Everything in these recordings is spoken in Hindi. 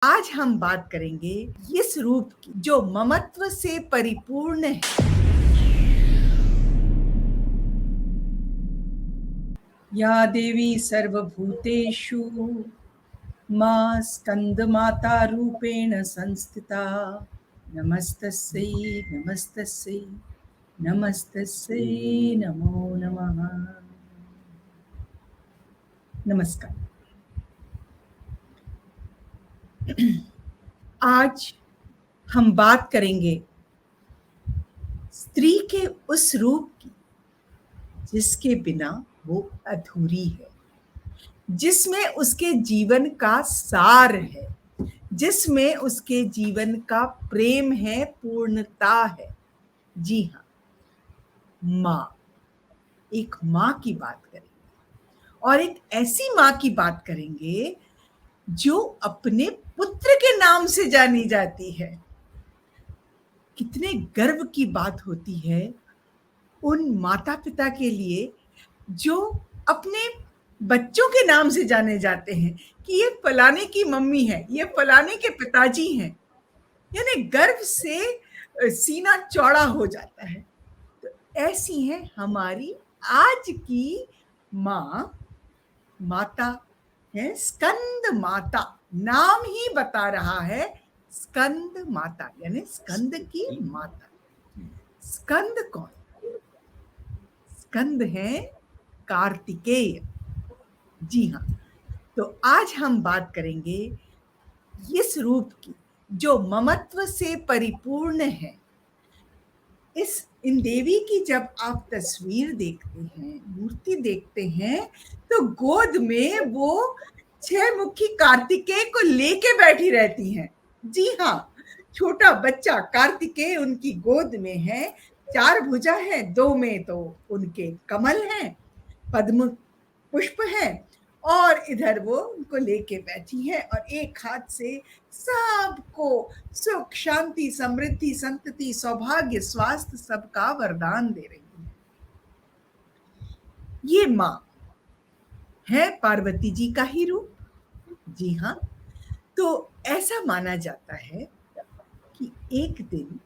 आज हम बात करेंगे इस रूप की जो ममत्व से परिपूर्ण है। या देवी सर्वभूतेषु मां स्कंदमाता रूपेण संस्थिता। नमस्तस्यै नमस्तस्यै नमस्तस्यै नमो नमः। नमस्कार। आज हम बात करेंगे स्त्री के उस रूप की जिसके बिना वो अधूरी है, जिसमें उसके जीवन का सार है, जिसमें उसके जीवन का प्रेम है, पूर्णता है। जी हाँ, माँ। एक माँ की बात करेंगे और एक ऐसी माँ की बात करेंगे जो अपने पुत्र के नाम से जानी जाती है। कितने गर्व की बात होती है उन माता पिता के लिए जो अपने बच्चों के नाम से जाने जाते हैं कि ये फलाने की मम्मी है, ये फलाने के पिताजी हैं। यानी गर्व से सीना चौड़ा हो जाता है। तो ऐसी है हमारी आज की माँ, माता है स्कंद माता। नाम ही बता रहा है स्कंद माता, यानी स्कंद की माता। स्कंद कौन? स्कंद है कार्तिकेय। जी हाँ, तो आज हम बात करेंगे इस रूप की जो ममत्व से परिपूर्ण है। इन देवी की जब आप तस्वीर देखते हैं, मूर्ति देखते हैं, तो गोद में वो 6 मुखी कार्तिकेय को लेके बैठी रहती हैं। जी हाँ, छोटा बच्चा कार्तिकेय उनकी गोद में है। 4 भुजा है, 2 में तो उनके कमल हैं, पद्म पुष्प है, और इधर वो उनको लेके बैठी है और एक हाथ से सबको सुख शांति समृद्धि संतति सौभाग्य स्वास्थ्य सबका वरदान दे रही है। ये माँ है पार्वती जी का ही रूप। जी हाँ, तो ऐसा माना जाता है कि एक दिन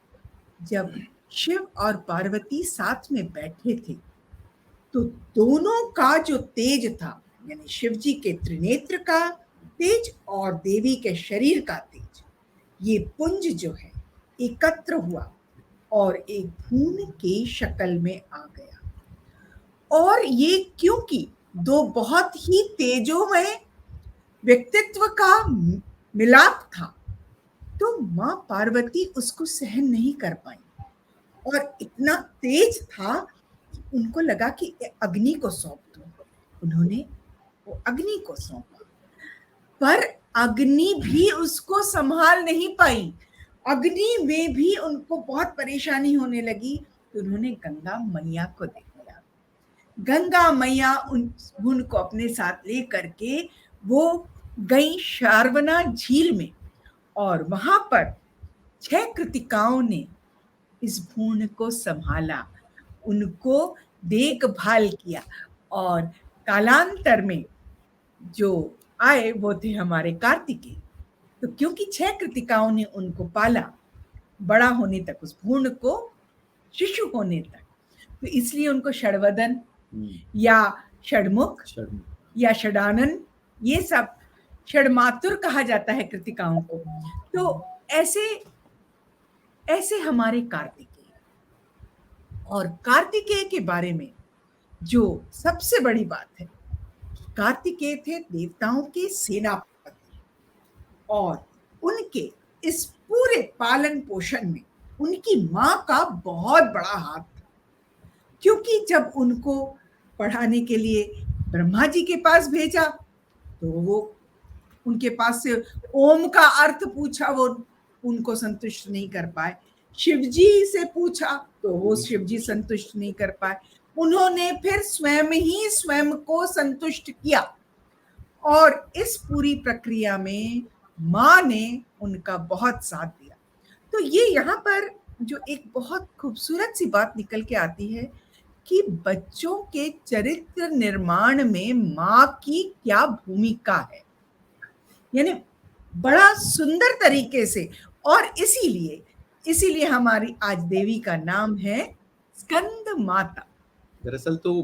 जब शिव और पार्वती साथ में बैठे थे तो दोनों का जो तेज था, यानी शिव जी के त्रिनेत्र का तेज और देवी के शरीर का तेज, ये पुंज जो है एकत्र हुआ और एक भून की शक्ल में आ गया। और ये क्योंकि दो बहुत ही तेजोमय व्यक्तित्व का मिलाप था, तो मां पार्वती उसको सहन नहीं कर पाई और इतना तेज था कि उनको लगा कि अग्नि को सौंप दो। उन्होंने वो अग्नि को सौंपा, पर अग्नि भी उसको संभाल नहीं पाई। अग्नि में भी उनको बहुत परेशानी होने लगी, तो उन्होंने गंगा मैया को देख लिया। गंगा मैया उनको अपने साथ ले करके वो गई शारवना झील में, और वहां पर 6 कृतिकाओं ने इस भूण को संभाला, उनको देखभाल किया, और कालांतर में जो आए वो थे हमारे कार्तिकेय। तो क्योंकि 6 कृतिकाओं ने उनको पाला बड़ा होने तक, उस भूण को शिशु होने तक, तो इसलिए उनको षड़वदन या षडमुख या षडानन, ये सब षडमातुर कहा जाता है कृतिकाओं को। तो ऐसे ऐसे हमारे कार्तिकेय। और कार्तिकेय के बारे में जो सबसे बड़ी बात है, कार्तिकेय थे देवताओं के सेनापति, और उनके इस पूरे पालन पोषण में उनकी मां का बहुत बड़ा हाथ था। क्योंकि जब उनको पढ़ाने के लिए ब्रह्मा जी के पास भेजा, तो वो उनके पास से ओम का अर्थ पूछा, वो उनको संतुष्ट नहीं कर पाए। शिवजी से पूछा तो वो शिवजी संतुष्ट नहीं कर पाए। उन्होंने फिर स्वयं ही स्वयं को संतुष्ट किया, और इस पूरी प्रक्रिया में मां ने उनका बहुत साथ दिया। तो ये यहाँ पर जो एक बहुत खूबसूरत सी बात निकल के आती है कि बच्चों के चरित्र निर्माण में मां की क्या भूमिका है। यानी बड़ा सुंदर तरीके से। और इसीलिए हमारी आज देवी का नाम है स्कंद माता। दरअसल तो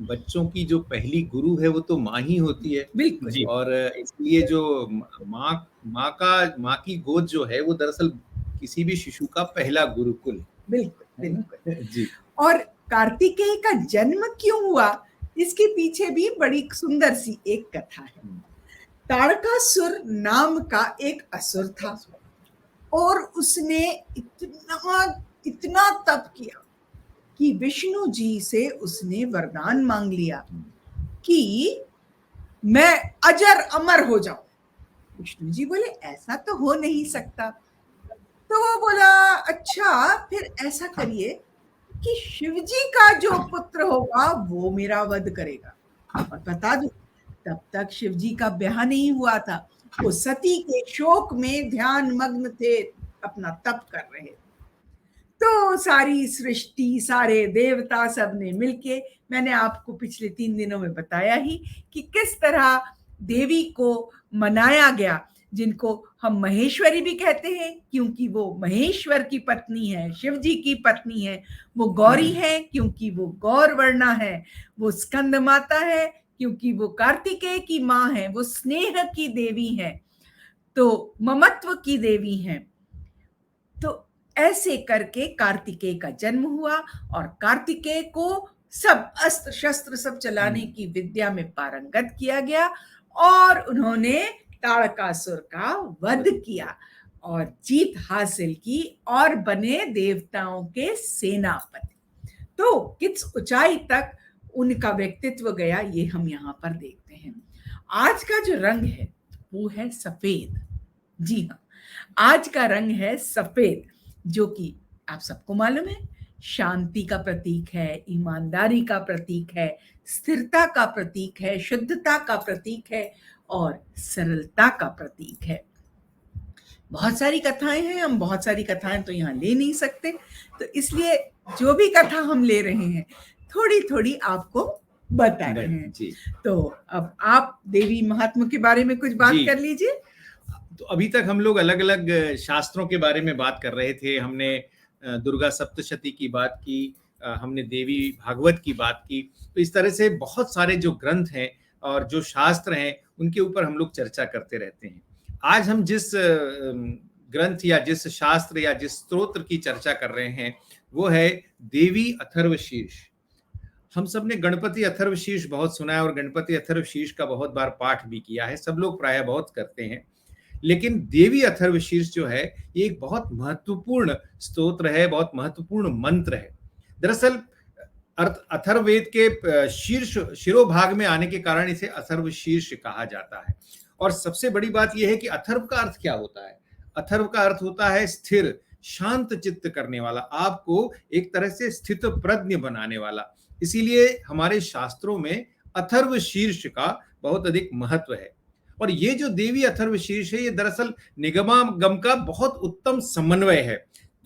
बच्चों की जो पहली गुरु है वो तो माँ ही होती है। बिल्कुल। जी। और इसलिए जो माँ माँ की गोद जो है वो दरअसल किसी भी शिशु का पहला गुरुकुल बिल्कुल है ना? बिल्कुल। जी। और कार्तिकेय का जन्म क्यों हुआ, इसके पीछे भी बड़ी सुंदर सी एक कथा है। तारकासुर नाम का एक असुर था और उसने इतना तप किया कि विष्णु जी से उसने वरदान मांग लिया कि मैं अजर अमर हो जाऊं। विष्णु जी बोले ऐसा तो हो नहीं सकता। तो वो बोला अच्छा फिर ऐसा करिए कि शिव जी का जो पुत्र होगा वो मेरा वध करेगा। और बता दूं तब तक शिव जी का ब्याह नहीं हुआ था, वो सती के शोक में ध्यान मग्न थे, अपना तप कर रहे थे। तो सारी सृष्टि, सारे देवता सब ने मिलके, मैंने आपको पिछले 3 दिनों में बताया ही कि किस तरह देवी को मनाया गया, जिनको हम महेश्वरी भी कहते हैं क्योंकि वो महेश्वर की पत्नी है, शिव जी की पत्नी है। वो गौरी है क्योंकि वो गौरवर्णा है। वो स्कंद माता है क्योंकि वो कार्तिकेय की माँ है। वो स्नेह की देवी है, तो ममत्व की देवी है। तो ऐसे करके कार्तिकेय का जन्म हुआ और कार्तिकेय को सब अस्त्र शस्त्र सब चलाने की विद्या में पारंगत किया गया और उन्होंने तारकासुर का वध किया और जीत हासिल की और बने देवताओं के सेनापति। तो किस ऊंचाई तक उनका व्यक्तित्व गया ये हम यहाँ पर देखते हैं। आज का जो रंग है वो है सफेद। जी हाँ, आज का रंग है सफेद, जो कि आप सबको मालूम है शांति का प्रतीक है, ईमानदारी का प्रतीक है, स्थिरता का प्रतीक है, शुद्धता का प्रतीक है और सरलता का प्रतीक है। बहुत सारी कथाएं हैं, हम बहुत सारी कथाएं तो यहाँ ले नहीं सकते, तो इसलिए जो भी कथा हम ले रहे हैं थोड़ी थोड़ी आपको बता रहे हैं। तो अब आप देवी महात्मा के बारे में कुछ बात कर लीजिए। तो अभी तक हम लोग अलग अलग शास्त्रों के बारे में बात कर रहे थे। हमने दुर्गा सप्तशती की बात की, हमने देवी भागवत की बात की। तो इस तरह से बहुत सारे जो ग्रंथ हैं और जो शास्त्र हैं उनके ऊपर हम लोग चर्चा करते रहते हैं। आज हम जिस ग्रंथ या जिस शास्त्र या जिस स्तोत्र की चर्चा कर रहे हैं वो है देवी अथर्वशीर्ष। हम सब ने गणपति अथर्वशीर्ष बहुत सुना है और गणपति अथर्वशीर्ष का बहुत बार पाठ भी किया है, सब लोग प्रायः बहुत करते हैं। लेकिन देवी अथर्वशीर्ष जो है ये एक बहुत महत्वपूर्ण स्तोत्र है, बहुत महत्वपूर्ण मंत्र है। दरअसल अथर्ववेद के शीर्ष शिरोभाग में आने के कारण इसे अथर्वशीर्ष कहा जाता है। और सबसे बड़ी बात यह है कि अथर्व का अर्थ क्या होता है? अथर्व का अर्थ होता है स्थिर, शांत चित्त करने वाला, आपको एक तरह से स्थित प्रज्ञ बनाने वाला। इसीलिए हमारे शास्त्रों में अथर्वशीर्ष का बहुत अधिक महत्व है। और ये जो देवी अथर्वशीर्ष है ये दरअसल निगमागम का बहुत उत्तम समन्वय है।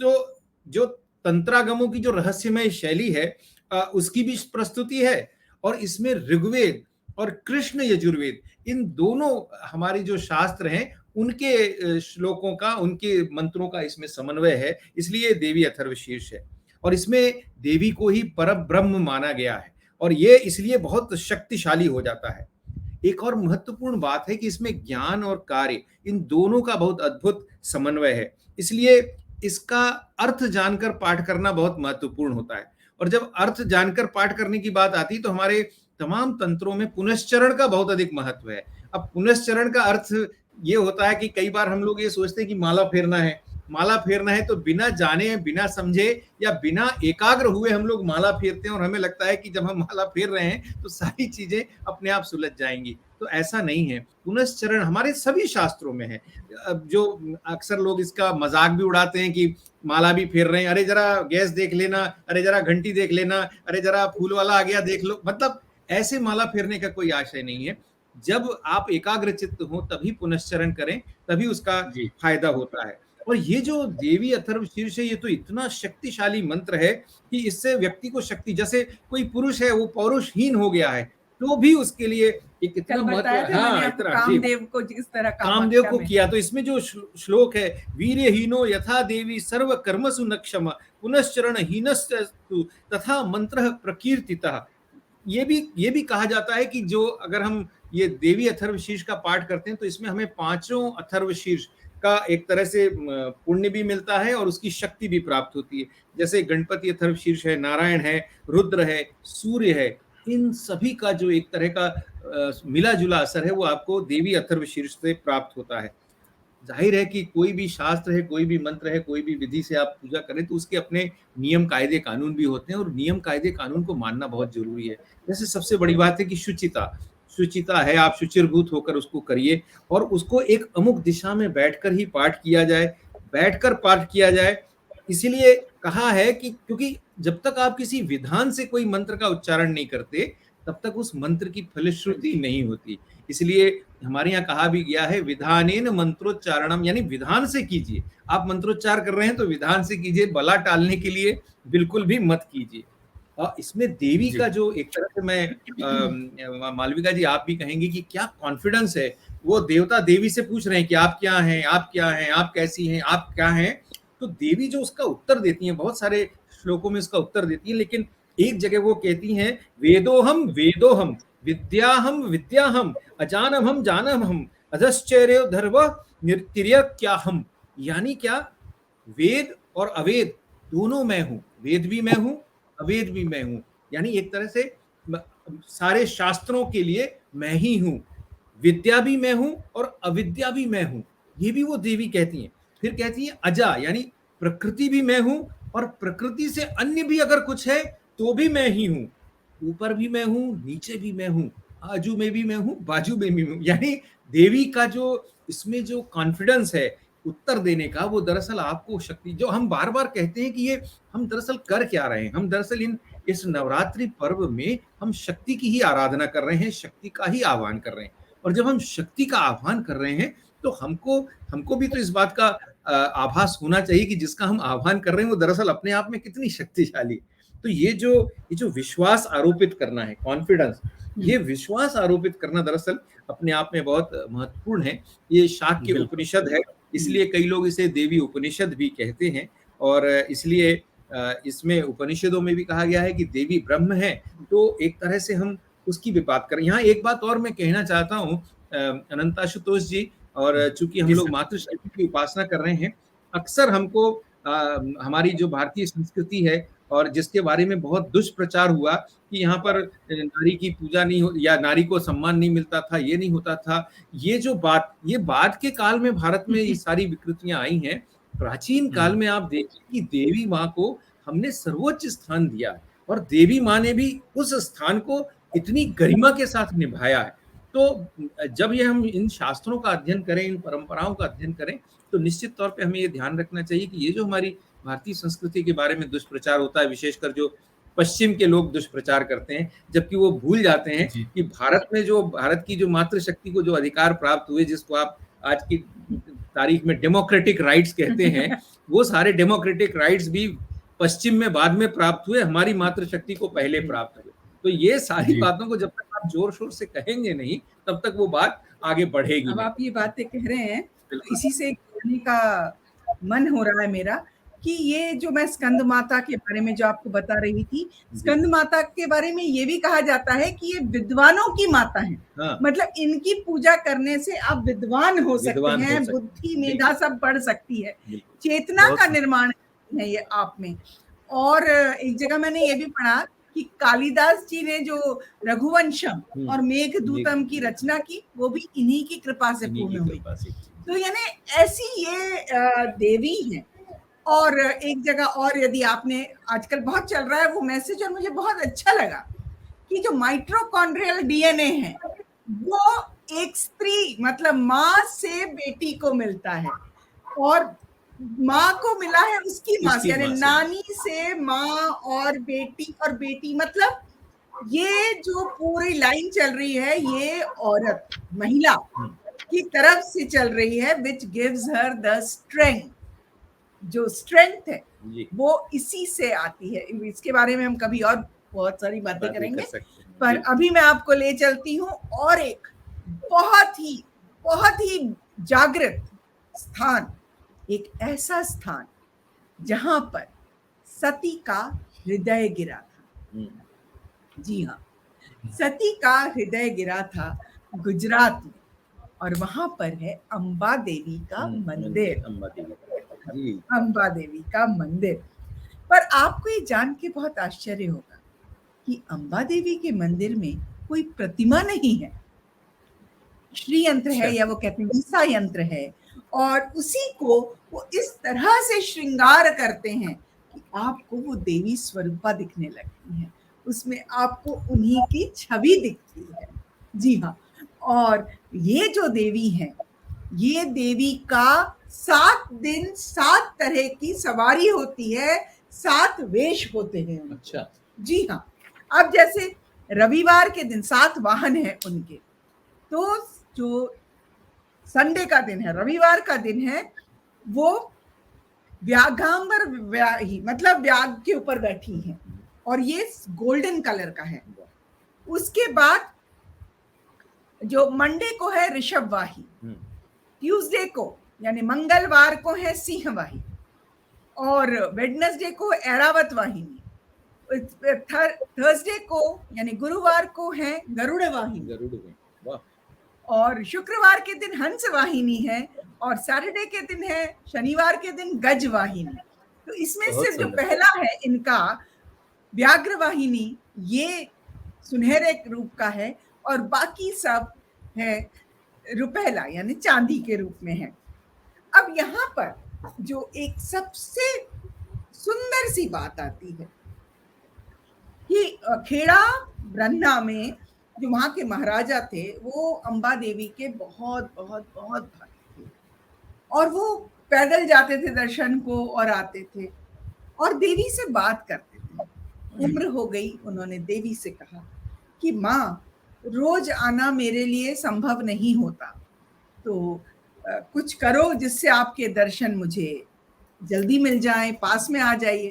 तो जो तंत्रागमों की जो रहस्यमय शैली है उसकी भी प्रस्तुति है और इसमें ऋग्वेद और कृष्ण यजुर्वेद इन दोनों हमारी जो शास्त्र हैं उनके श्लोकों का, उनके मंत्रों का इसमें समन्वय है। इसलिए देवी अथर्वशीर्ष है और इसमें देवी को ही परब्रह्म माना गया है और ये इसलिए बहुत शक्तिशाली हो जाता है। एक और महत्वपूर्ण बात है कि इसमें ज्ञान और कार्य इन दोनों का बहुत अद्भुत समन्वय है। इसलिए इसका अर्थ जानकर पाठ करना बहुत महत्वपूर्ण होता है। और जब अर्थ जानकर पाठ करने की बात आती है तो हमारे तमाम तंत्रों में पुनश्चरण का बहुत अधिक महत्व है। अब पुनश्चरण का अर्थ ये होता है कि कई बार हम लोग ये सोचते हैं कि माला फेरना है तो बिना जाने, बिना समझे या बिना एकाग्र हुए हम लोग माला फेरते हैं और हमें लगता है कि जब हम माला फेर रहे हैं तो सारी चीजें अपने आप सुलझ जाएंगी। तो ऐसा नहीं है। पुनश्चरण हमारे सभी शास्त्रों में है। जो अक्सर लोग इसका मजाक भी उड़ाते हैं कि माला भी फेर रहे हैं, अरे जरा गैस देख लेना, अरे जरा घंटी देख लेना, अरे जरा फूल वाला आ गया देख लो। मतलब ऐसे माला फेरने का कोई आशय नहीं है। जब आप एकाग्र चित्त हो तभी पुनश्चरण करें, तभी उसका फायदा होता है। और ये जो देवी अथर्वशीर्ष है ये तो इतना शक्तिशाली मंत्र है कि इससे व्यक्ति को शक्ति, जैसे कोई पुरुष है वो पौरुषहीन हो गया है तो भी उसके लिए एक कल इतना महत्व, बताया था मैंने हाँ आपको इतना जी, कामदेव को जिस तरह कामदेव कामाख्या को में। किया। तो इसमें जो श्लोक है, वीर्यहीनो यथा देवी सर्व कर्मसु न क्षम पुनश्चरण हीनस्तु तथा मंत्र प्रकीर्तितः, ये भी कहा जाता है कि जो अगर हम ये देवी अथर्वशीर्ष का पाठ करते हैं तो इसमें हमें पांचों अथर्वशीर्ष का एक तरह से पुण्य भी मिलता है और उसकी शक्ति भी प्राप्त होती है। जैसे गणपति अथर्वशीर्ष है, नारायण है, रुद्र है, सूर्य है, इन सभी का जो एक तरह का मिला जुला असर है वो आपको देवी अथर्वशीर्ष से प्राप्त होता है। जाहिर है कि कोई भी शास्त्र है, कोई भी मंत्र है, कोई भी विधि से आप पूजा करें तो उसके अपने नियम कायदे कानून भी होते हैं और नियम कायदे कानून को मानना बहुत जरूरी है। जैसे सबसे बड़ी बात है कि शुचिता, शुचिता है, आप शुचिर्भूत होकर उसको करिए और उसको एक अमुक दिशा में बैठकर ही पाठ किया जाए, बैठकर पाठ किया जाए। इसीलिए कहा है कि क्योंकि जब तक आप किसी विधान से कोई मंत्र का उच्चारण नहीं करते तब तक उस मंत्र की फलश्रुति नहीं होती। इसलिए हमारे यहाँ कहा भी गया है विधानेन मंत्रोच्चारणम, यानी विधान से कीजिए। आप मंत्रोच्चार कर रहे हैं तो विधान से कीजिए, बला टालने के लिए बिल्कुल भी मत कीजिए। और इसमें देवी जी। का जो एक तरह से मैं मालविका जी आप भी कहेंगे कि क्या कॉन्फिडेंस है, वो देवता देवी से पूछ रहे हैं कि आप क्या हैं, आप क्या हैं, आप कैसी हैं, आप क्या हैं, तो देवी जो उसका उत्तर देती हैं, बहुत सारे श्लोकों में उसका उत्तर देती है, लेकिन एक जगह वो कहती हैं वेदोहम वेदोहम विद्याहम विद्याहम अजानम जानम अधश्चर्य धर्व निर्तिर्य क्या हम, यानी क्या, वेद और अवेद दोनों मैं हूं, वेद भी मैं हूं, अवेद भी मैं हूं, यानी एक तरह से सारे शास्त्रों के लिए मैं ही हूं, विद्या भी मैं हूं और अविद्या भी मैं हूं, ये भी वो देवी कहती हैं। फिर कहती है अजा, यानी प्रकृति भी मैं हूं और प्रकृति से अन्य भी अगर कुछ है तो भी मैं ही हूं, ऊपर भी मैं हूं, नीचे भी मैं हूं, आजू में भी मैं हूं, बाजू में भी हूं। यानी देवी का जो इसमें जो कॉन्फिडेंस है उत्तर देने का, वो दरअसल आपको शक्ति, जो हम बार बार कहते हैं कि ये हम दरअसल कर क्या रहे हैं, हम दरअसल इस नवरात्रि पर्व में हम शक्ति की ही आराधना कर रहे हैं, शक्ति का ही आह्वान कर रहे हैं। और जब हम शक्ति का आह्वान कर रहे हैं तो हमको हमको भी तो इस बात का आभास होना चाहिए कि जिसका हम आह्वान कर रहे हैं वो दरअसल अपने आप में कितनी शक्तिशाली। तो ये जो विश्वास आरोपित करना है, कॉन्फिडेंस, ये विश्वास आरोपित करना दरअसल अपने आप में बहुत महत्वपूर्ण है। ये शाक्य उपनिषद है, इसलिए कई लोग इसे देवी उपनिषद भी कहते हैं। और इसलिए इसमें उपनिषदों में भी कहा गया है कि देवी ब्रह्म है, तो एक तरह से हम उसकी भी बात करें। यहाँ एक बात और मैं कहना चाहता हूँ अनंताशुतोष जी, और चूंकि हम लोग मातृशक्ति की उपासना कर रहे हैं, अक्सर हमको हमारी जो भारतीय संस्कृति है और जिसके बारे में बहुत दुष्प्रचार हुआ कि यहाँ पर नारी की पूजा नहीं हो या नारी को सम्मान नहीं मिलता था, ये नहीं होता था, ये बाद के काल में भारत में ये सारी विकृतियां आई हैं। प्राचीन काल में आप देखिए कि देवी माँ को हमने सर्वोच्च स्थान दिया है और देवी माँ ने भी उस स्थान को इतनी गरिमा के साथ निभाया है। तो जब ये हम इन शास्त्रों का अध्ययन करें, इन परंपराओं का अध्ययन करें, तो निश्चित तौर पे हमें ये ध्यान रखना चाहिए कि ये जो हमारी भारतीय संस्कृति के बारे में दुष्प्रचार होता है, विशेषकर जो पश्चिम के लोग दुष्प्रचार करते हैं, जबकि वो भूल जाते हैं कि भारत की जो मातृशक्ति को जो अधिकार प्राप्त हुए, जिसको आप आज की तारीख में डेमोक्रेटिक राइट्स कहते हैं, वो सारे डेमोक्रेटिक राइट्स भी पश्चिम में बाद में प्राप्त हुए, हमारी मातृशक्ति को पहले प्राप्त हुए। तो ये सारी बातों को जब तक आप जोर शोर से कहेंगे नहीं, तब तक वो बात आगे बढ़ेगी। अब आप ये बातें कह रहे हैं, तो इसी से कहने का मन हो रहा है मेरा कि ये जो मैं स्कंद माता के बारे में जो आपको बता रही थी, स्कंद माता के बारे में ये भी कहा जाता है कि ये विद्वानों की माता है। हाँ। मतलब इनकी पूजा करने से आप विद्वान हो सकते हैं, बुद्धि मेधा सब बढ़ सकती है, चेतना का निर्माण है ये आप में। और एक जगह मैंने ये भी पढ़ा कि कालिदास जी ने जो रघुवंशम और मेघदूतम की रचना की, वो भी इन्हीं की कृपा से पूर्ण हुई। तो यानी ऐसी ये देवी है। और एक जगह और, यदि आपने, आजकल बहुत चल रहा है वो मैसेज और मुझे बहुत अच्छा लगा कि जो माइटोकॉन्ड्रियल डीएनए है वो एक स्त्री, मतलब माँ से बेटी को मिलता है और माँ को मिला है उसकी माँ से, यानी नानी से माँ और बेटी, मतलब ये जो पूरी लाइन चल रही है ये औरत, महिला की तरफ से चल रही है, which gives her the strength। जो स्ट्रेंथ है वो इसी से आती है। इसके बारे में हम कभी और बहुत सारी बातें करेंगे। पर अभी मैं आपको ले चलती हूँ और एक बहुत ही जागृत स्थान, एक ऐसा स्थान जहां पर सती का हृदय गिरा था। जी हाँ, सती का हृदय गिरा था गुजरात में, और वहां पर है अंबा देवी का मंदिर। अंबा देवी जी, अंबा देवी का मंदिर। पर आपको ये जान के बहुत आश्चर्य होगा कि अंबा देवी के मंदिर में कोई प्रतिमा नहीं है, श्री यंत्र है, या वो कहते हैं ईसा यंत्र है, और उसी को वो इस तरह से श्रृंगार करते हैं कि आपको वो देवी स्वरूपा दिखने लगती है, उसमें आपको उन्हीं की छवि दिखती है। जी हाँ, और ये जो देवी है, ये देवी का 7 दिन 7 तरह की सवारी होती है, 7 वेश होते हैं। अच्छा, जी हाँ, अब जैसे रविवार के दिन 7 वाहन है उनके, तो जो संडे का दिन है, रविवार का दिन है, वो व्याघांबर व्याही, मतलब व्याघ के ऊपर बैठी है, और ये गोल्डन कलर का है। उसके बाद जो मंडे को है ऋषभवाही, ट्यूसडे को यानी मंगलवार को है सिंहवाही, और वेडनेसडे को ऐरावत वाहिनी, थर्सडे को यानी गुरुवार को है गरुड़ वाहिनी, वाह, और शुक्रवार के दिन हंस वाहिनी है, और सैटरडे के दिन है, शनिवार के दिन गज वाहिनी। तो इसमें से जो पहला है इनका व्याघ्र वाहिनी, ये सुनहरे रूप का है, और बाकी सब है रुपहला यानी चांदी के रूप में है। अब यहाँ पर जो एक सबसे सुंदर सी बात आती है कि खेड़ा ब्रह्मा में जो वहां के महाराजा थे, वो अंबा देवी के बहुत बहुत बहुत भक्त थे, और वो पैदल जाते थे दर्शन को और आते थे और देवी से बात करते थे। उम्र हो गई, उन्होंने देवी से कहा कि माँ, रोज आना मेरे लिए संभव नहीं होता, तो कुछ करो जिससे आपके दर्शन मुझे जल्दी मिल जाए, पास में आ जाइए।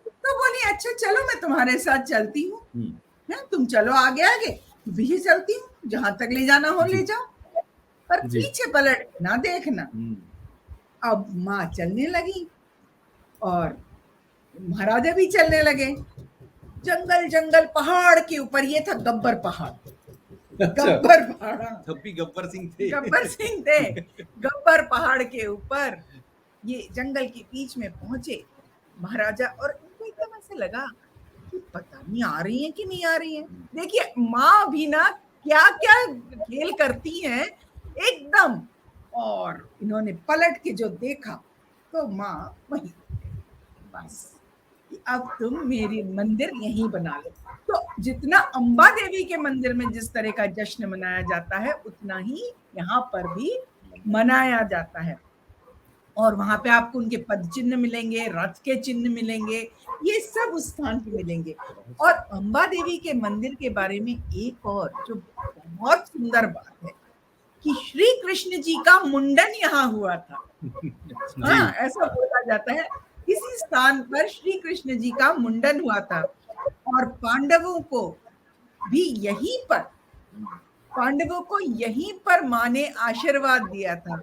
तो बोली अच्छा चलो मैं तुम्हारे साथ चलती हूँ, तुम चलो आगे आगे, भी चलती हूँ, जहां तक ले जाना हो ले जाओ, पर पीछे पलट ना देखना। अब माँ चलने लगी और महाराजा भी चलने लगे। जंगल जंगल पहाड़ के ऊपर, ये था गब्बर पहाड़। गब्बर पहाड़, तब भी गब्बर सिंह थे। गब्बर सिंह थे। गब्बर पहाड़ के ऊपर ये जंगल के बीच में पहुंचे महाराजा, और उनको एकदम ऐसे लगा कि पता नहीं आ रही है कि नहीं आ रही है। देखिए माँ भी ना क्या क्या खेल करती हैं एकदम, और इन्होंने पलट के जो देखा तो माँ वहीं, बस अब तुम मेरी मंदिर यहीं बना लो। तो जितना अंबा देवी के मंदिर में जिस तरह का जश्न मनाया जाता है, उतना ही यहाँ पर भी मनाया जाता है, और वहां पे आपको उनके पद चिन्ह मिलेंगे, रथ के चिन्ह मिलेंगे, ये सब उस स्थान पे मिलेंगे। और अंबा देवी के मंदिर के बारे में एक और जो बहुत सुंदर बात है कि श्री कृष्ण जी का मुंडन यहाँ हुआ था। हाँ, ऐसा बोला जाता है, किसी स्थान पर श्री कृष्ण जी का मुंडन हुआ था, और पांडवों को भी पांडवों को यहीं पर माँ ने आशीर्वाद दिया था।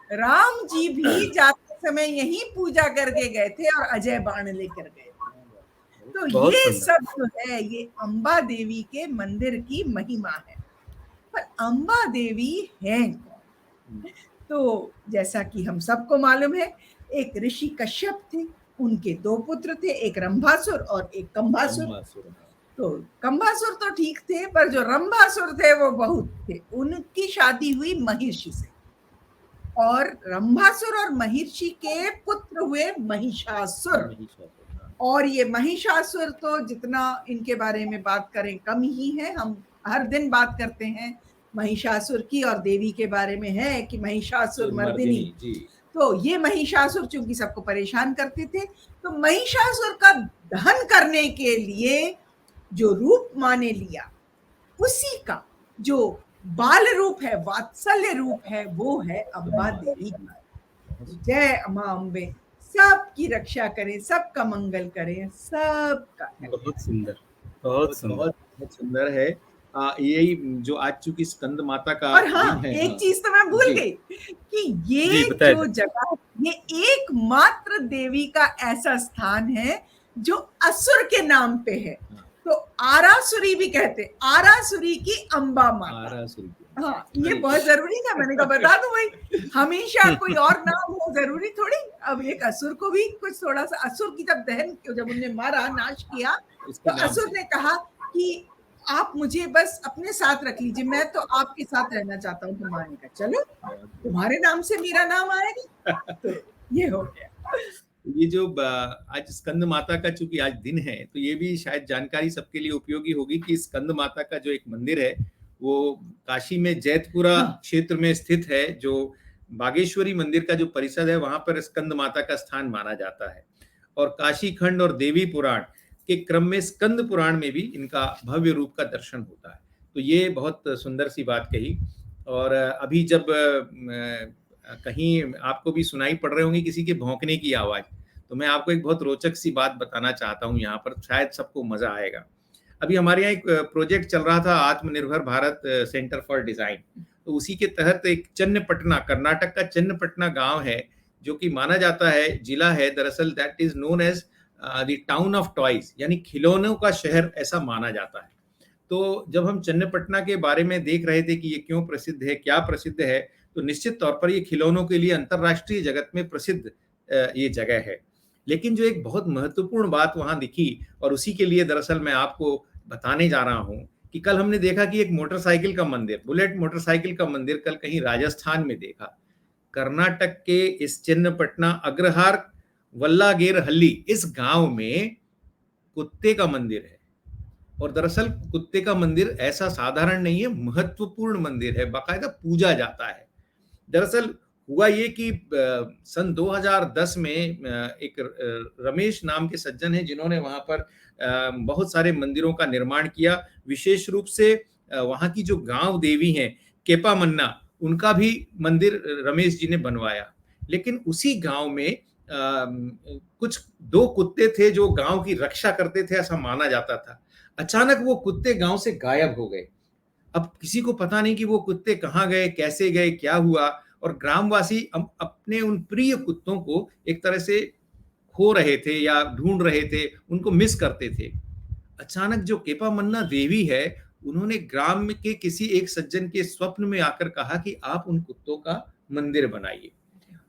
राम जी भी जाते समय यही पूजा करके गए थे और अजय बाण लेकर गए थे। तो ये सब जो है, ये अंबा देवी के मंदिर की महिमा है। पर अंबा देवी है कौन? तो जैसा कि हम सबको मालूम है, एक ऋषि कश्यप थे, उनके 2 पुत्र थे, एक रंभासुर और एक कंभासुर। तो कंभासुर तो ठीक थे, पर जो रंभासुर थे वो बहुत थे। उनकी शादी हुई महिषी से, और रंभासुर और महिषी के पुत्र हुए महिषासुर। और ये महिषासुर तो जितना इनके बारे में बात करें कम ही है। हम हर दिन बात करते हैं महिषासुर की, और देवी के बारे में है कि महिषासुर मर्दिनी। तो ये महिषासुर चूंकि सबको परेशान करते थे, तो महिषासुर का दहन करने के लिए जो रूप माँ ने लिया, उसी का जो बाल रूप है, वात्सल्य रूप है, वो है अंबा देवी। जय अम्मा अम्बे, सबकी रक्षा करें, सबका मंगल करें, सबका। बहुत सुंदर, बहुत सुंदर है। यही जो आज चूंकि स्कंद माता का और हाँ, दिन है। एक हाँ, चीज तो मैं भूल जी गई कि जी ये बताए जो जगह, ये एकमात्र देवी का ऐसा स्थान है जो असुर के नाम पे है। हाँ, तो आरासुरी भी कहते, आरासुरी की अंबा माता। आरासुरी की। हाँ, ये अरे बहुत जरूरी था, मैंने कहा बता दूं भाई, हमेशा कोई और नाम हो जरूरी थोड़ी। अब एक असुर को भी कुछ थोड़ा सा, असुर की जब दहन, जब उन्हें मारा, नाश किया, उसके तो नाम असुर से। ने कहा कि आप मुझे बस अपने साथ रख लीजिए, मैं तो आपके साथ रहना चाहता हूँ। तुम्हारे का चलो, तुम्हारे नाम से मेरा नाम आएगा। तो ये हो गया। ये जो आज स्कंद माता का चूंकि आज दिन है, तो ये भी शायद जानकारी सबके लिए उपयोगी होगी कि स्कंद माता का जो एक मंदिर है वो काशी में जैतपुरा हाँ, क्षेत्र में स्थित है। जो बागेश्वरी मंदिर का जो परिसर है वहां पर स्कंद माता का स्थान माना जाता है। और काशी खंड और देवी पुराण के क्रम में स्कंद पुराण में भी इनका भव्य रूप का दर्शन होता है। तो ये बहुत सुंदर सी बात कही। और अभी जब कहीं आपको भी सुनाई पड़ रहे होंगे किसी के भौंकने की आवाज, तो मैं आपको एक बहुत रोचक सी बात बताना चाहता हूँ यहाँ पर, शायद सबको मजा आएगा। अभी हमारे यहाँ एक प्रोजेक्ट चल रहा था, आत्मनिर्भर भारत सेंटर फॉर डिजाइन। तो उसी के तहत एक चन्नपटना, कर्नाटक का चन्नपटना गांव है, जो कि माना जाता है जिला है दरअसल, that is known as the town of toys, यानी खिलौनों का शहर ऐसा माना जाता है। तो जब हम चन्नपटना के बारे में देख रहे थे कि ये क्यों प्रसिद्ध है, क्या प्रसिद्ध है, तो निश्चित तौर पर ये खिलौनों के लिए अंतर्राष्ट्रीय जगत में प्रसिद्ध ये जगह है। लेकिन जो एक बहुत महत्वपूर्ण बात वहां दिखी, और उसी के लिए दरअसल मैं आपको बताने जा रहा हूं, कि कल हमने देखा कि एक मोटरसाइकिल का मंदिर, बुलेट मोटरसाइकिल का मंदिर कल कहीं राजस्थान में देखा। कर्नाटक के इस चन्नपटना अग्रहार वल्लागेर हल्ली इस गांव में कुत्ते का मंदिर है। और दरअसल कुत्ते का मंदिर ऐसा साधारण नहीं है, महत्वपूर्ण मंदिर है, बाकायदा पूजा जाता है। दरअसल हुआ ये कि सन 2010 में एक रमेश नाम के सज्जन हैं जिन्होंने वहां पर बहुत सारे मंदिरों का निर्माण किया। विशेष रूप से वहां की जो गांव देवी हैं केपा मन्ना, उनका भी मंदिर रमेश जी ने बनवाया। लेकिन उसी गांव में कुछ दो कुत्ते थे जो गांव की रक्षा करते थे, ऐसा माना जाता था। अचानक वो कुत्ते गांव से गायब हो गए। अब किसी को पता नहीं कि वो कुत्ते कहाँ गए, कैसे गए, क्या हुआ। और ग्रामवासी अपने उन प्रिय कुत्तों को एक तरह से खो रहे थे या ढूंढ रहे थे, उनको मिस करते थे। अचानक जो केपा मन्ना देवी है, उन्होंने ग्राम के किसी एक सज्जन के स्वप्न में आकर कहा कि आप उन कुत्तों का मंदिर बनाइए।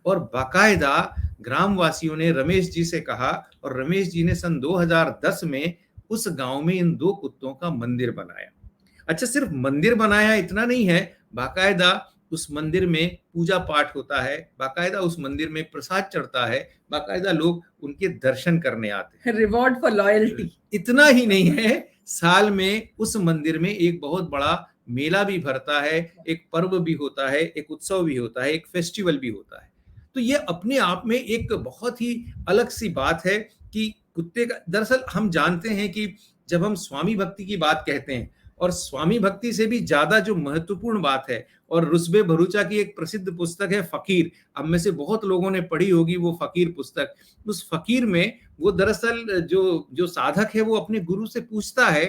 और बाकायदा ग्रामवासियों ने रमेश जी से कहा, और रमेश जी ने सन 2010 में उस गांव में इन दो कुत्तों का मंदिर बनाया। अच्छा, सिर्फ मंदिर बनाया इतना नहीं है, बाकायदा उस मंदिर में पूजा पाठ होता है, बाकायदा उस मंदिर में प्रसाद चढ़ता है, बाकायदा लोग उनके दर्शन करने आते रिवॉर्ड फॉर लॉयल्टी। हैं। इतना ही नहीं है, साल में उस मंदिर में एक बहुत बड़ा मेला भी भरता है, एक पर्व भी होता है, एक उत्सव भी होता है, एक फेस्टिवल भी होता है। तो ये अपने आप में एक बहुत ही अलग सी बात है कि कुत्ते का, दरअसल हम जानते हैं कि जब हम स्वामी भक्ति की बात कहते हैं, और स्वामी भक्ति से भी ज्यादा जो महत्वपूर्ण बात है, और रुस्बे भरूचा की एक प्रसिद्ध पुस्तक है फकीर, अब में से बहुत लोगों ने पढ़ी होगी वो फकीर पुस्तक। उस फकीर में वो दरअसल जो जो साधक है वो अपने गुरु से पूछता है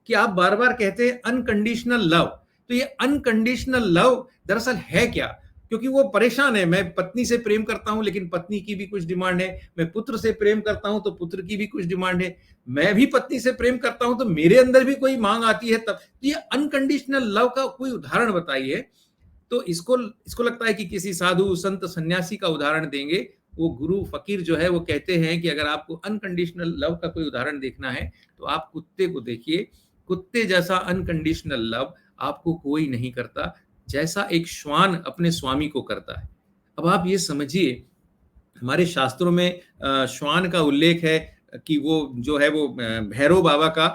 कि आप बार बार कहते हैं अनकंडीशनल लव, तो ये अनकंडीशनल लव दरअसल है क्या? क्योंकि वो परेशान है, मैं पत्नी से प्रेम करता हूं लेकिन पत्नी की भी कुछ डिमांड है, मैं पुत्र से प्रेम करता हूं तो पुत्र की भी कुछ डिमांड है, मैं भी पत्नी से प्रेम करता हूं तो मेरे अंदर भी कोई मांग आती है। तब ये अनकंडीशनल लव का कोई उदाहरण बताइए। तो इसको इसको लगता है कि किसी साधु संत सन्यासी का उदाहरण देंगे। वो गुरु फकीर जो है वो कहते हैं कि अगर आपको अनकंडीशनल लव का कोई उदाहरण देखना है तो आप कुत्ते को देखिए। कुत्ते जैसा अनकंडीशनल लव आपको कोई नहीं करता, जैसा एक श्वान अपने स्वामी को करता है। अब आप ये समझिए, हमारे शास्त्रों में श्वान का उल्लेख है कि वो जो है वो भैरव बाबा का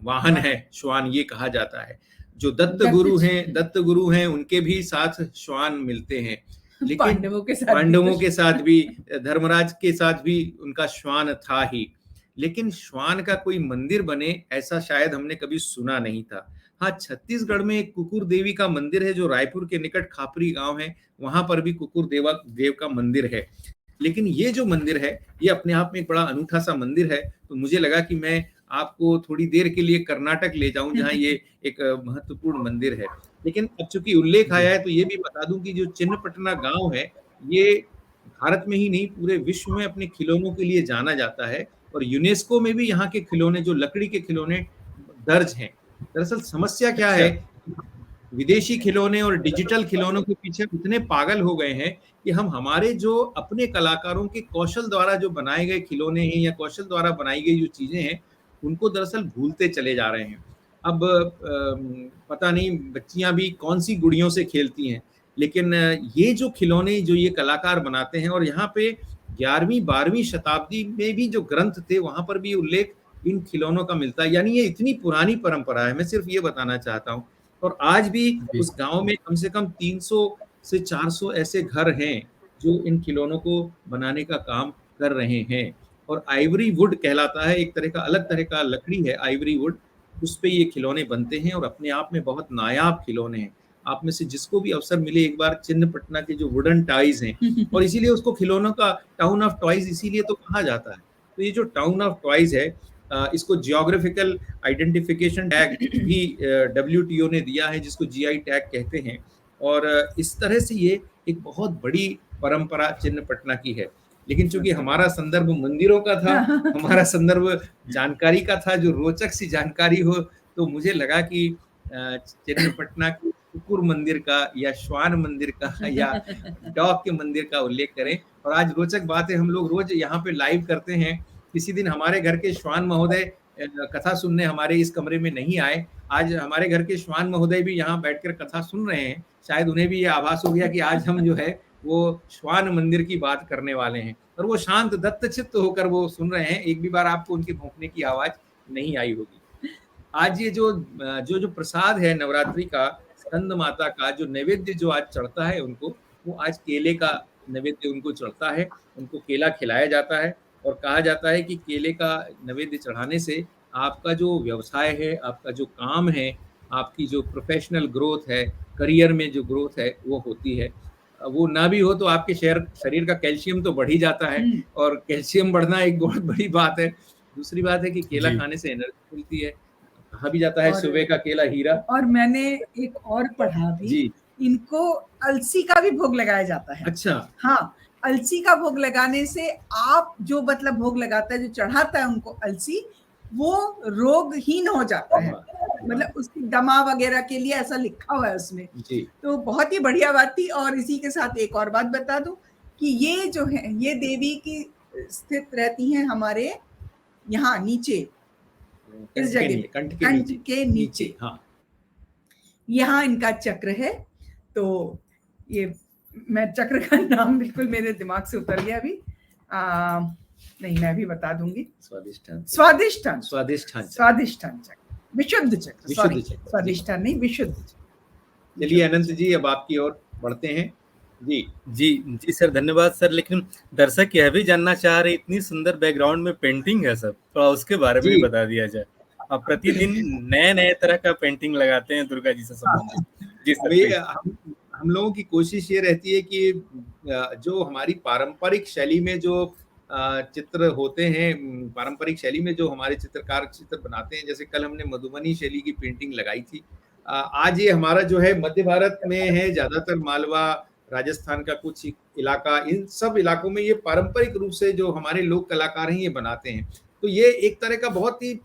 वाहन है, श्वान ये कहा जाता है। जो दत्त गुरु हैं उनके भी साथ श्वान मिलते हैं। लेकिन पांडवों के साथ भी, धर्मराज के साथ भी उनका श्वान था ही। लेकिन श्वान का कोई मंदिर बने ऐसा शायद हमने कभी सुना नहीं था। हाँ, छत्तीसगढ़ में एक कुकुर देवी का मंदिर है जो रायपुर के निकट खापरी गांव है, वहां पर भी कुकुर देव का मंदिर है। लेकिन ये जो मंदिर है ये अपने आप में एक बड़ा अनूठा सा मंदिर है। तो मुझे लगा कि मैं आपको थोड़ी देर के लिए कर्नाटक ले जाऊं, जहां ये एक महत्वपूर्ण मंदिर है। लेकिन अब चूंकि उल्लेख आया है तो ये भी बता दूं कि जो चिन्नपटना गांव है, ये भारत में ही नहीं पूरे विश्व में अपने खिलौनों के लिए जाना जाता है, और यूनेस्को में भी यहाँ के खिलौने, जो लकड़ी के खिलौने, दर्ज हैं। दरअसल समस्या क्या अच्छा। है, विदेशी खिलौने और डिजिटल खिलौनों के पीछे इतने पागल हो गए हैं कि हम हमारे जो अपने कलाकारों के कौशल द्वारा जो बनाए गए खिलौने हैं या कौशल द्वारा बनाई गई जो चीजें हैं, उनको दरअसल भूलते चले जा रहे हैं। अब पता नहीं बच्चियां भी कौन सी गुड़ियों से खेलती हैं, लेकिन ये जो खिलौने जो ये कलाकार बनाते हैं, और यहाँ पे 11वीं-12वीं शताब्दी में भी जो ग्रंथ थे वहां पर भी उल्लेख इन खिलौनों का मिलता है। यानी ये इतनी पुरानी परंपरा है, मैं सिर्फ ये बताना चाहता हूँ। और आज भी जी। उस गांव में कम से कम 300 से 400 ऐसे घर हैं जो इन खिलौनों को बनाने का काम कर रहे हैं। और आइवरी वुड कहलाता है, एक तरह का अलग तरह का लकड़ी है आइवरी वुड, उस पे ये खिलौने बनते हैं और अपने आप में बहुत नायाब खिलौने हैं। आप में से जिसको भी अवसर मिले एक बार चिन्नपटना के जो वुडन टॉयज हैं, और इसीलिए उसको खिलौनों का टाउन ऑफ टॉयज इसीलिए तो कहा जाता है। तो ये जो टाउन ऑफ टॉयज है, इसको जियोग्राफिकल आइडेंटिफिकेशन टैग भी WTO ने दिया है, जिसको GI टैग कहते हैं। और इस तरह से ये एक बहुत बड़ी परंपरा चिन्नपटना की है। लेकिन चूंकि हमारा संदर्भ मंदिरों का था, हमारा संदर्भ जानकारी का था, जो रोचक सी जानकारी हो, तो मुझे लगा कि चिन्नपटना के कुकुर मंदिर का या श्वान मंदिर का या डॉग के मंदिर का उल्लेख करें। और आज रोचक बात है, हम लोग रोज यहाँ पे लाइव करते हैं। किसी दिन हमारे घर के श्वान महोदय कथा सुनने हमारे इस कमरे में नहीं आए, आज हमारे घर के श्वान महोदय भी यहाँ बैठकर कथा सुन रहे हैं। शायद उन्हें भी ये आभास हो गया कि आज हम जो है वो श्वान मंदिर की बात करने वाले हैं, और वो शांत दत्तचित्त होकर वो सुन रहे हैं। एक भी बार आपको उनके भौंकने की आवाज नहीं आई होगी। आज ये जो प्रसाद है नवरात्रि का, स्कंद माता का जो नैवेद्य जो आज चढ़ता है उनको, वो आज केले का नैवेद्य उनको चढ़ता है। उनको केला खिलाया जाता है और कहा जाता है कि केले का नैवेद्य चढ़ाने से आपका जो व्यवसाय है, आपका जो काम है, आपकी जो प्रोफेशनल ग्रोथ है, करियर में जो ग्रोथ है, वो होती है। वो ना भी हो तो आपके शरीर का कैल्शियम तो बढ़ ही जाता है, और कैल्शियम बढ़ना एक बहुत बड़ी बात है। दूसरी बात है कि केला खाने से एनर्जी मिलती है। कहा भी जाता है सुबह का केला हीरा। और मैंने एक और पढ़ा भी, इनको अलसी का भी भोग लगाया जाता है। अच्छा। हाँ, अलसी का भोग लगाने से आप जो मतलब भोग लगाता है, जो चढ़ाता है उनको अलसी, वो रोगहीन हो जाता है। मतलब उसकी दमा वगैरह के लिए ऐसा लिखा हुआ है उसमें जी। तो बहुत ही बढ़िया बात थी। और इसी के साथ एक और बात बता दूं कि ये जो है, ये देवी की स्थित रहती हैं हमारे यहाँ नीचे, इस जगह कंठ के नीचे। हाँ, यहाँ इनका चक्र है। तो ये मैं चक्र का नाम बिल्कुल मेरे दिमाग से उतर गया अभी, नहीं मैं भी बता दूंगी। स्वादिष्ठान चक्र, विशुद्ध चक्र, स्वादिष्ठान नहीं, विशुद्ध चक्र। चलिए अनंत जी, अब आपकी ओर बढ़ते हैं। जी जी जी सर, धन्यवाद सर। लेकिन दर्शक यह भी जानना चाह रहे, इतनी सुंदर बैकग्राउंड में पेंटिंग है सर, थोड़ा उसके बारे में भी बता दिया जाए। आप प्रतिदिन नए तरह का पेंटिंग लगाते हैं दुर्गा जी से संबंधित। जी सर, हम लोगों की कोशिश ये रहती है कि जो हमारी पारंपरिक शैली में जो चित्र होते हैं, पारंपरिक शैली में जो हमारे चित्रकार चित्र बनाते हैं, जैसे कल हमने मधुबनी शैली की पेंटिंग लगाई थी। आज ये हमारा जो है मध्य भारत में है, ज्यादातर मालवा, राजस्थान का कुछ इलाका, इन सब इलाकों में ये पारंपरिक रूप से जो हमारे लोक कलाकार हैं ये बनाते हैं। तो ये एक तरह का बहुत ही,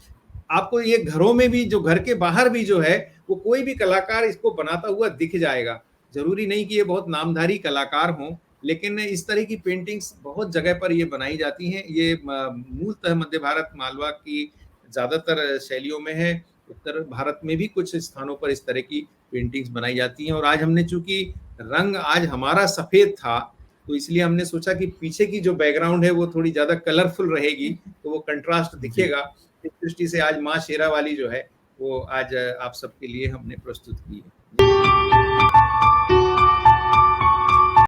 आपको ये घरों में भी, जो घर के बाहर भी जो है, वो कोई भी कलाकार इसको बनाता हुआ दिख जाएगा। जरूरी नहीं कि ये बहुत नामधारी कलाकार हों, लेकिन इस तरह की पेंटिंग्स बहुत जगह पर ये बनाई जाती हैं। ये मूलतः मध्य भारत, मालवा की ज्यादातर शैलियों में है। उत्तर भारत में भी कुछ स्थानों पर इस तरह की पेंटिंग्स बनाई जाती हैं। और आज हमने, चूंकि रंग आज हमारा सफेद था, तो इसलिए हमने सोचा कि पीछे की जो बैकग्राउंड है वो थोड़ी ज्यादा कलरफुल रहेगी, तो वो कंट्रास्ट दिखेगा। इस दृष्टि से आज माँ शेरा वाली जो है वो आज आप सबके लिए हमने प्रस्तुत की है।